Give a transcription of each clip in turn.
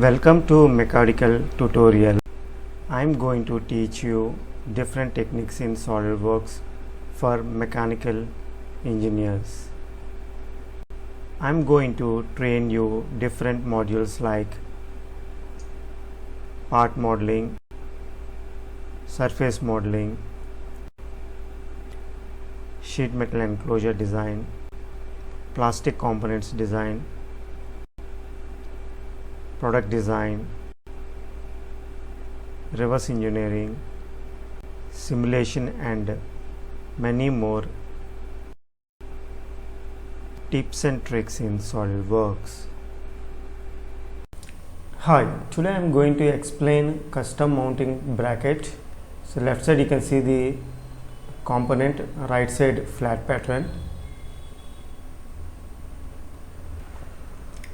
Welcome to mechanical tutorial. I am going to teach you different techniques in SolidWorks for mechanical engineers. I am going to train you different modules like part modeling, surface modeling, sheet metal enclosure design, plastic components design, product design, reverse engineering, simulation, and many more tips and tricks in SolidWorks. Hi, today I am going to explain custom mounting bracket. So left side you can see the component, right side flat pattern.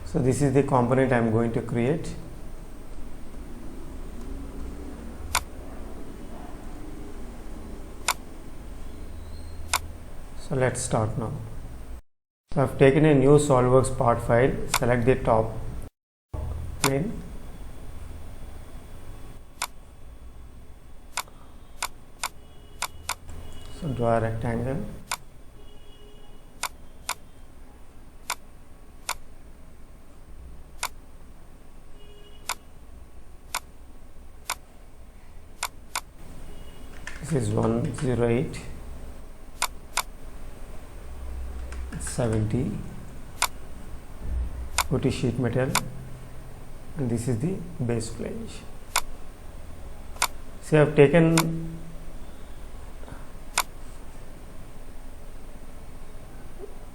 So this is the component I am going to create. So let's start now. So I have taken a new SolidWorks part file, select the top plane. So draw a rectangle. This is 108, 70, 40 sheet metal, and this is the base flange. So I have taken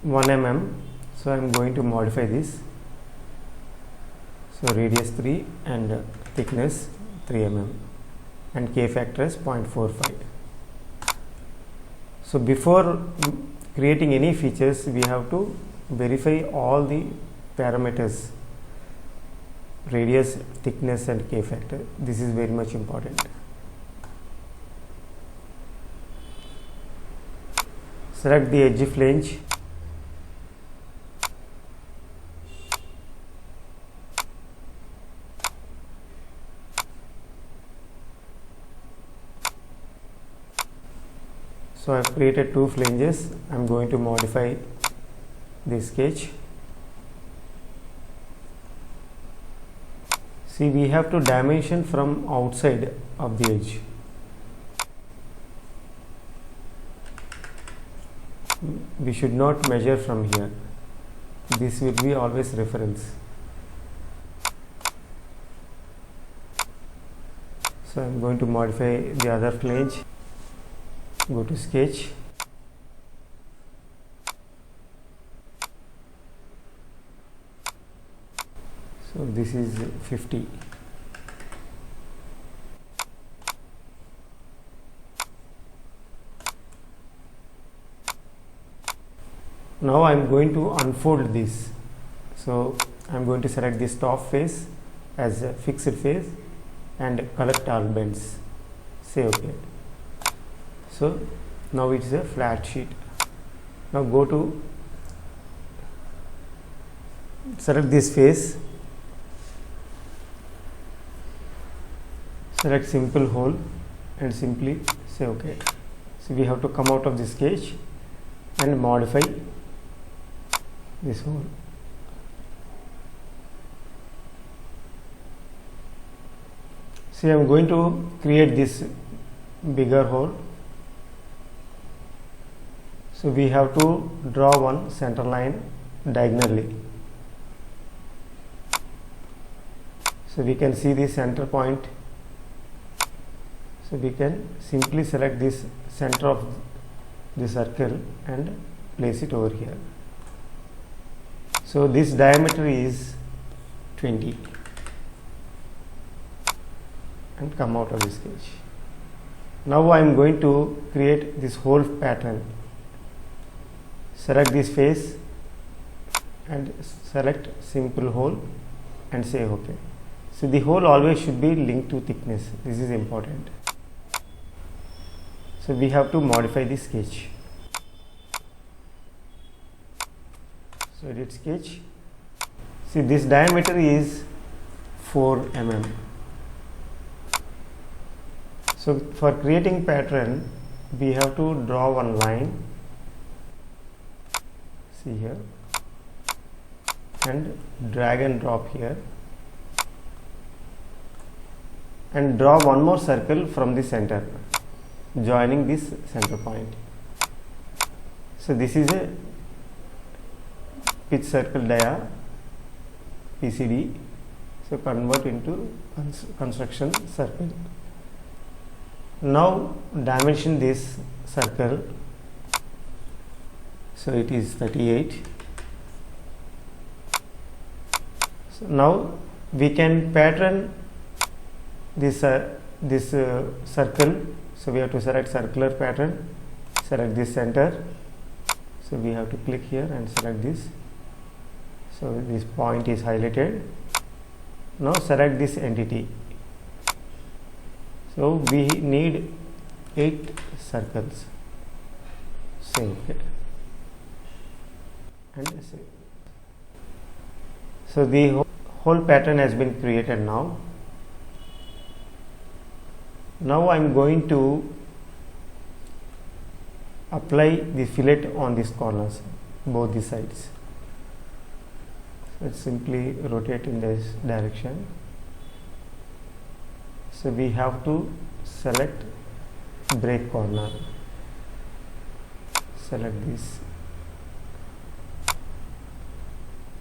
one mm, so I am going to modify this. So radius 3 and thickness 3 mm. And K factor is 0.45. So before creating any features, we have to verify all the parameters, radius, thickness, and K factor. This is very much important. Select the edge flange. So I have created two flanges. I am going to modify this sketch. See, we have to dimension from outside of the edge. We should not measure from here. This will be always reference. So I am going to modify the other flange. Go to sketch, so this is 50. Now I am going to unfold this. So I am going to select this top face as a fixed face and collect all bends. Say OK. So now it is a flat sheet. Now go to select this face, select simple hole and simply say OK. So we have to come out of this sketch and modify this hole. See, I am going to create this bigger hole. So we have to draw one center line diagonally. So we can see the center point. So we can simply select this center of the circle and place it over here. So this diameter is 20 and come out of the sketch. Now I am going to create this whole pattern. Select this face and select simple hole and say OK. So the hole always should be linked to thickness. This is important. So we have to modify the sketch. So edit sketch. See, this diameter is 4 mm. So for creating pattern, we have to draw one line, see here, and drag and drop here, and draw one more circle from the center, joining this center point. So this is a pitch circle dia, PCD. So convert into construction circle. Now dimension this circle. So it is 38. So now we can pattern this circle. So we have to select circular pattern, select this center. So we have to click here and select this. So this point is highlighted. Now select this entity. So we need 8 circles. Save it and save. So the whole pattern has been created now. Now I am going to apply the fillet on these corners, both the sides. Let's simply rotate in this direction. So we have to select break corner, select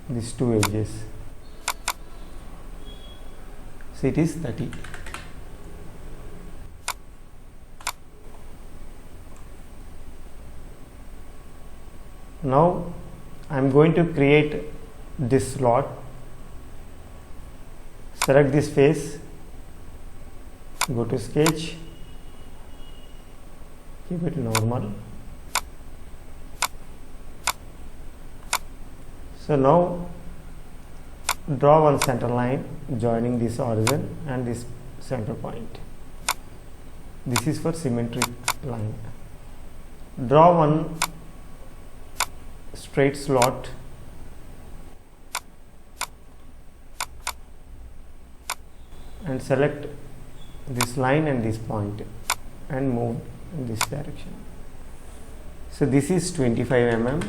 these 2 edges. So it is 30. Now I am going to create this slot. Select this face, go to sketch, keep it normal. So now draw one center line joining this origin and this center point. This is for symmetric line. Draw one straight slot and select this line and this point and move in this direction. So this is 25 mm,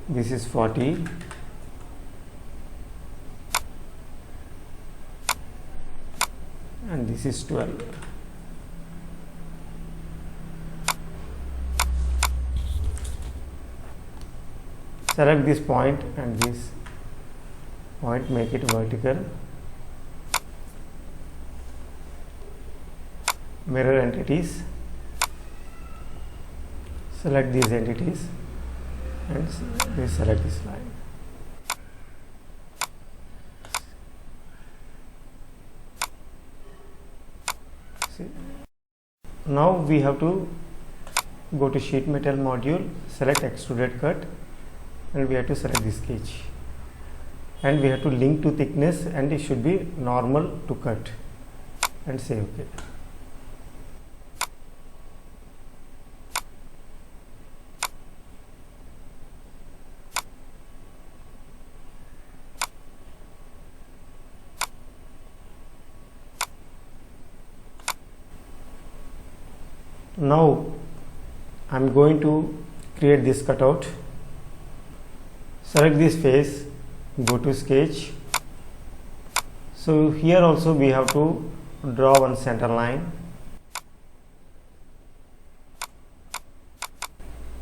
this is 40, and this is 12. Select this point and this point, make it vertical. Mirror entities, select these entities and select this line. See, now we have to go to sheet metal module, select extruded cut, and we have to select this sketch, and we have to link to thickness, and it should be normal to cut, and say OK. Now I am going to create this cutout. Select this face, go to sketch. So here also we have to draw one center line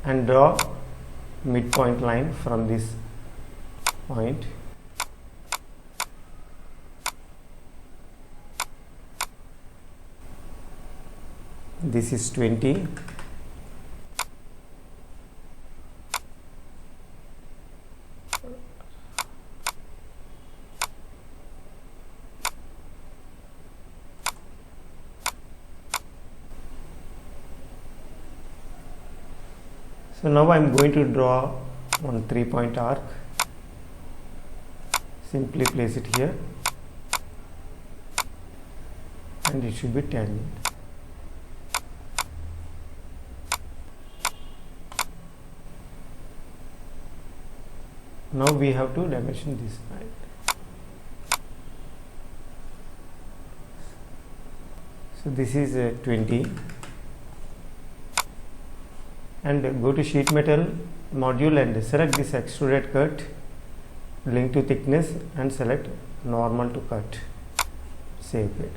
and draw midpoint line from this point. This is 20. So now I am going to draw one 3-point arc. Simply place it here and it should be tangent. Now we have to dimension this line. So this is 20, and go to sheet metal module and select this extruded cut, link to thickness, and select normal to cut. Save it.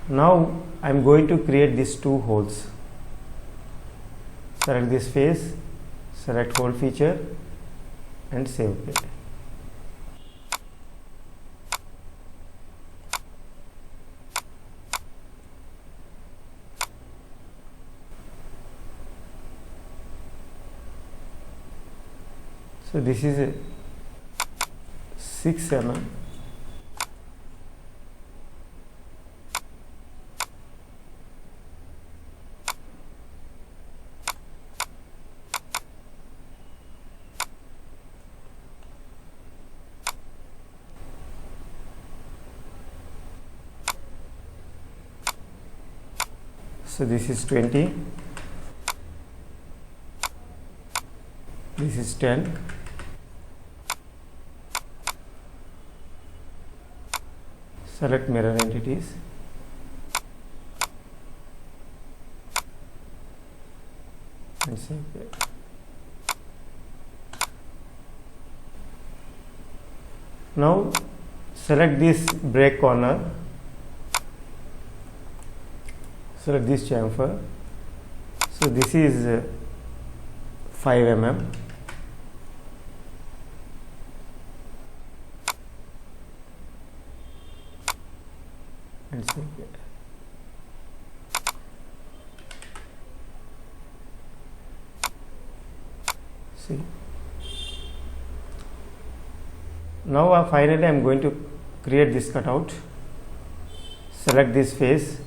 Now I am going to create these two holes. Select this face, select hole feature, and save it. So this is a 6 mm. So this is 20, this is 10, select mirror entities, and save it. Now select this break corner, select this chamfer. So this is 5 mm. And save it. See. Now finally I am going to create this cutout. Select this face,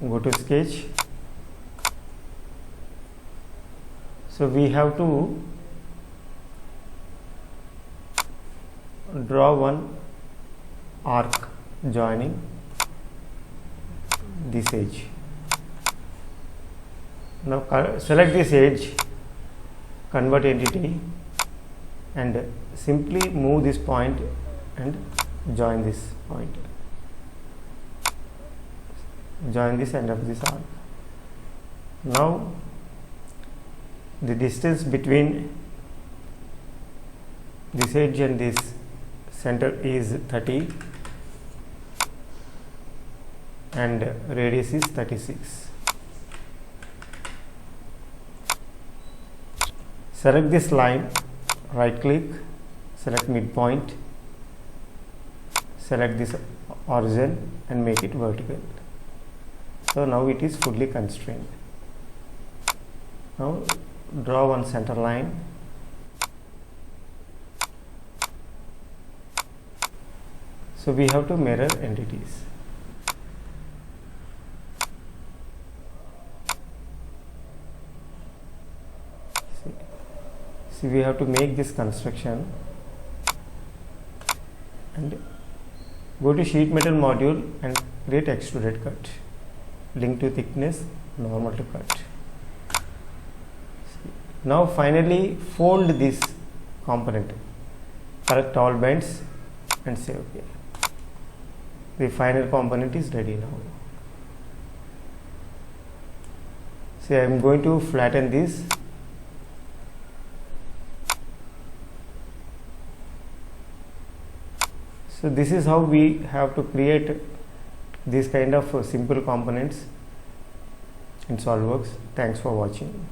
go to sketch. So we have to draw one arc joining this edge. Now select this edge, convert entity, and simply move this point and join this point. Join this end of this arc. Now the distance between this edge and this center is 30 and radius is 36. Select this line, right click, select midpoint, select this origin and make it vertical. So now it is fully constrained. Now draw one center line. So we have to mirror entities. See, we have to make this construction and go to sheet metal module and create extruded cut. Link to thickness, normal to cut. See. Now finally fold this component, correct all bends and say OK. The final component is ready now. See, I am going to flatten this. So this is how we have to create this kind of simple components in SolidWorks. Thanks for watching.